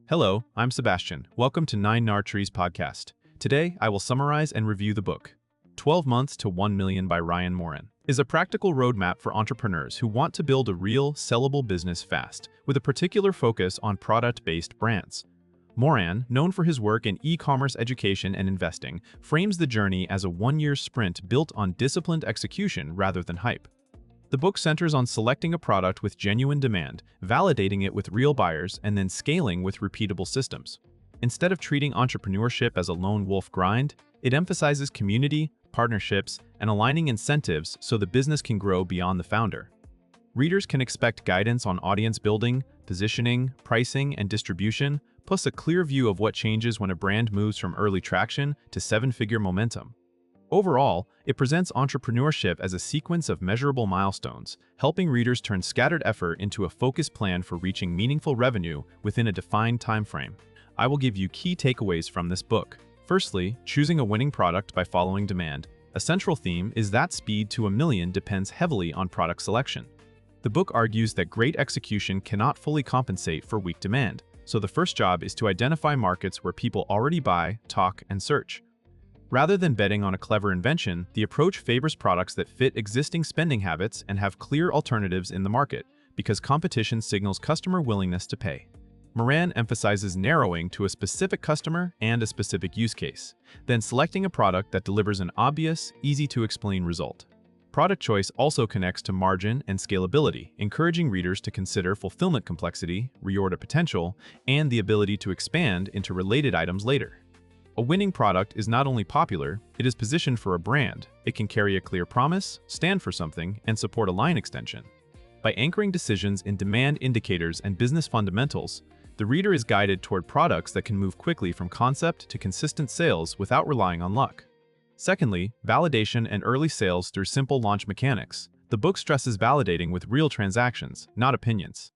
Hello, I'm Sebastian. Welcome to 9 Trees podcast. Today, I will summarize and review the book, 12 Months to 1 Million by Moran. Is a practical roadmap for entrepreneurs who want to build a real, sellable business fast, with a particular focus on product-based brands. Moran, known for his work in e-commerce education and investing, frames the journey as a one-year sprint built on disciplined execution rather than hype. The book centers on selecting a product with genuine demand, validating it with real buyers, and then scaling with repeatable systems. Instead of treating entrepreneurship as a lone wolf grind, it emphasizes community, partnerships, and aligning incentives so the business can grow beyond the founder. Readers can expect guidance on audience building, positioning, pricing, and distribution, plus a clear view of what changes when a brand moves from early traction to seven-figure momentum. Overall, it presents entrepreneurship as a sequence of measurable milestones, helping readers turn scattered effort into a focused plan for reaching meaningful revenue within a defined timeframe. I will give you key takeaways from this book. Firstly, choosing a winning product by following demand. A central theme is that speed to a million depends heavily on product selection. The book argues that great execution cannot fully compensate for weak demand, so the first job is to identify markets where people already buy, talk, and search. Rather than betting on a clever invention, the approach favors products that fit existing spending habits and have clear alternatives in the market, because competition signals customer willingness to pay. Moran emphasizes narrowing to a specific customer and a specific use case, then selecting a product that delivers an obvious, easy-to-explain result. Product choice also connects to margin and scalability, encouraging readers to consider fulfillment complexity, reorder potential, and the ability to expand into related items later. A winning product is not only popular, it is positioned for a brand. It can carry a clear promise, stand for something, and support a line extension. By anchoring decisions in demand indicators and business fundamentals, the reader is guided toward products that can move quickly from concept to consistent sales without relying on luck. Secondly, validation and early sales through simple launch mechanics. The book stresses validating with real transactions, not opinions.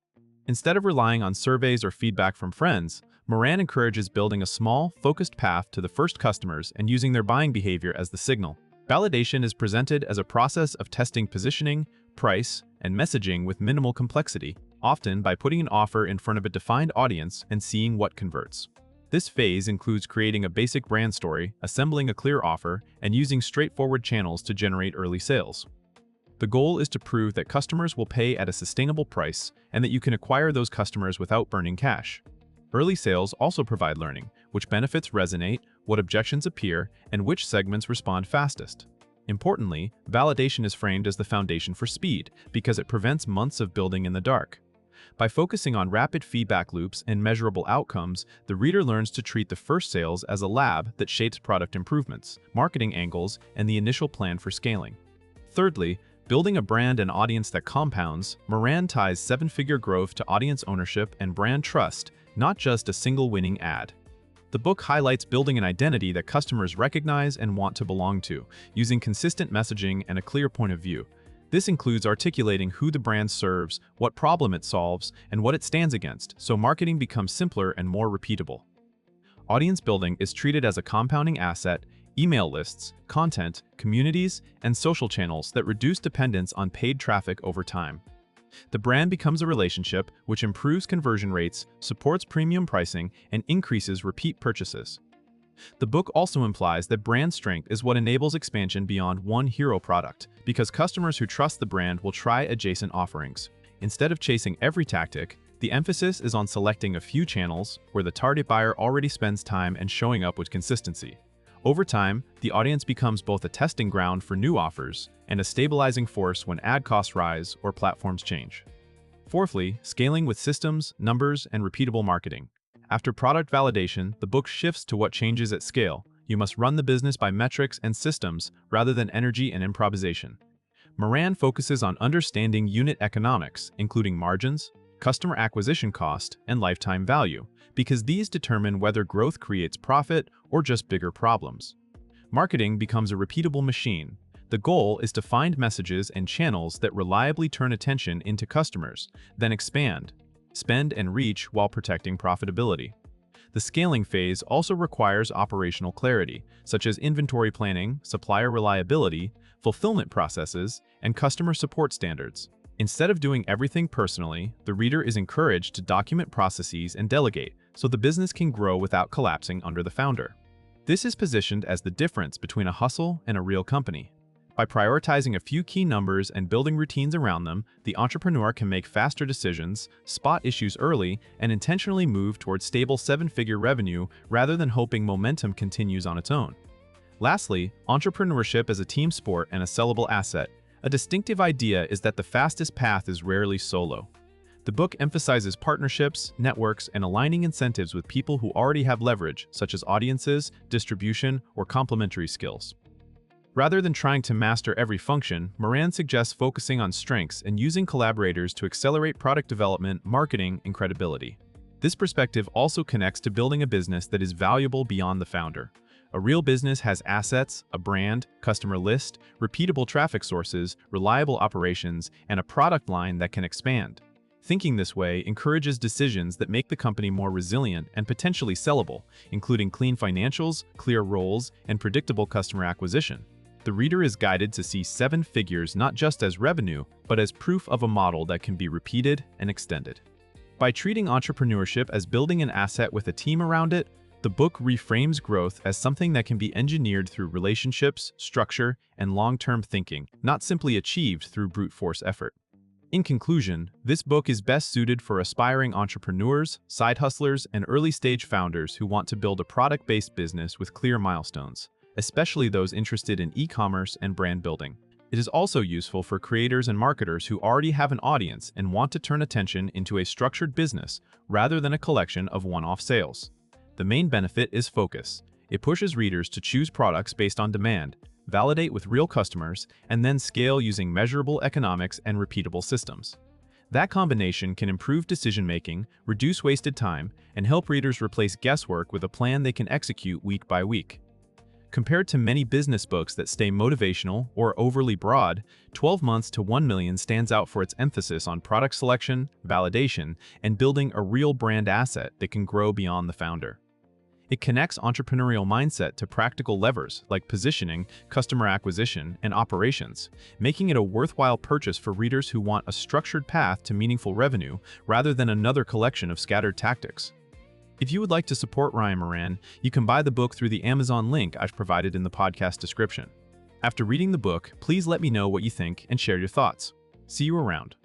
Instead of relying on surveys or feedback from friends, Moran encourages building a small, focused path to the first customers and using their buying behavior as the signal. Validation is presented as a process of testing positioning, price, and messaging with minimal complexity, often by putting an offer in front of a defined audience and seeing what converts. This phase includes creating a basic brand story, assembling a clear offer, and using straightforward channels to generate early sales. The goal is to prove that customers will pay at a sustainable price and that you can acquire those customers without burning cash. Early sales also provide learning, which benefits resonate, what objections appear, and which segments respond fastest. Importantly, validation is framed as the foundation for speed because it prevents months of building in the dark. By focusing on rapid feedback loops and measurable outcomes, the reader learns to treat the first sales as a lab that shapes product improvements, marketing angles, and the initial plan for scaling. Thirdly, building a brand and audience that compounds, Moran ties seven-figure growth to audience ownership and brand trust, not just a single winning ad. The book highlights building an identity that customers recognize and want to belong to, using consistent messaging and a clear point of view. This includes articulating who the brand serves, what problem it solves, and what it stands against, so marketing becomes simpler and more repeatable. Audience building is treated as a compounding asset. Email lists, content, communities, and social channels that reduce dependence on paid traffic over time. The brand becomes a relationship which improves conversion rates, supports premium pricing, and increases repeat purchases. The book also implies that brand strength is what enables expansion beyond one hero product, because customers who trust the brand will try adjacent offerings. Instead of chasing every tactic, the emphasis is on selecting a few channels where the target buyer already spends time and showing up with consistency. Over time, the audience becomes both a testing ground for new offers and a stabilizing force when ad costs rise or platforms change. Fourthly, scaling with systems, numbers, and repeatable marketing. After product validation, the book shifts to what changes at scale. You must run the business by metrics and systems rather than energy and improvisation. Moran focuses on understanding unit economics, including margins, customer acquisition cost, and lifetime value, because these determine whether growth creates profit or just bigger problems. Marketing becomes a repeatable machine. The goal is to find messages and channels that reliably turn attention into customers, then expand, spend, and reach while protecting profitability. The scaling phase also requires operational clarity, such as inventory planning, supplier reliability, fulfillment processes, and customer support standards. Instead of doing everything personally, the reader is encouraged to document processes and delegate so the business can grow without collapsing under the founder. This is positioned as the difference between a hustle and a real company. By prioritizing a few key numbers and building routines around them, the entrepreneur can make faster decisions, spot issues early, and intentionally move towards stable seven-figure revenue rather than hoping momentum continues on its own. Lastly, entrepreneurship as a team sport and a sellable asset. A distinctive idea is that the fastest path is rarely solo. The book emphasizes partnerships, networks, and aligning incentives with people who already have leverage, such as audiences, distribution, or complementary skills. Rather than trying to master every function, Moran suggests focusing on strengths and using collaborators to accelerate product development, marketing, and credibility. This perspective also connects to building a business that is valuable beyond the founder. A real business has assets, a brand, customer list, repeatable traffic sources, reliable operations, and a product line that can expand. Thinking this way encourages decisions that make the company more resilient and potentially sellable, including clean financials, clear roles, and predictable customer acquisition. The reader is guided to see seven figures not just as revenue, but as proof of a model that can be repeated and extended. By treating entrepreneurship as building an asset with a team around it, the book reframes growth as something that can be engineered through relationships, structure, and long-term thinking, not simply achieved through brute force effort. In conclusion, this book is best suited for aspiring entrepreneurs, side hustlers, and early-stage founders who want to build a product-based business with clear milestones, especially those interested in e-commerce and brand building. It is also useful for creators and marketers who already have an audience and want to turn attention into a structured business rather than a collection of one-off sales. The main benefit is focus. It pushes readers to choose products based on demand, validate with real customers, and then scale using measurable economics and repeatable systems. That combination can improve decision-making, reduce wasted time, and help readers replace guesswork with a plan they can execute week by week. Compared to many business books that stay motivational or overly broad, 12 Months to 1 Million stands out for its emphasis on product selection, validation, and building a real brand asset that can grow beyond the founder. It connects entrepreneurial mindset to practical levers like positioning, customer acquisition, and operations, making it a worthwhile purchase for readers who want a structured path to meaningful revenue rather than another collection of scattered tactics. If you would like to support Ryan Moran, you can buy the book through the Amazon link I've provided in the podcast description. After reading the book, please let me know what you think and share your thoughts. See you around.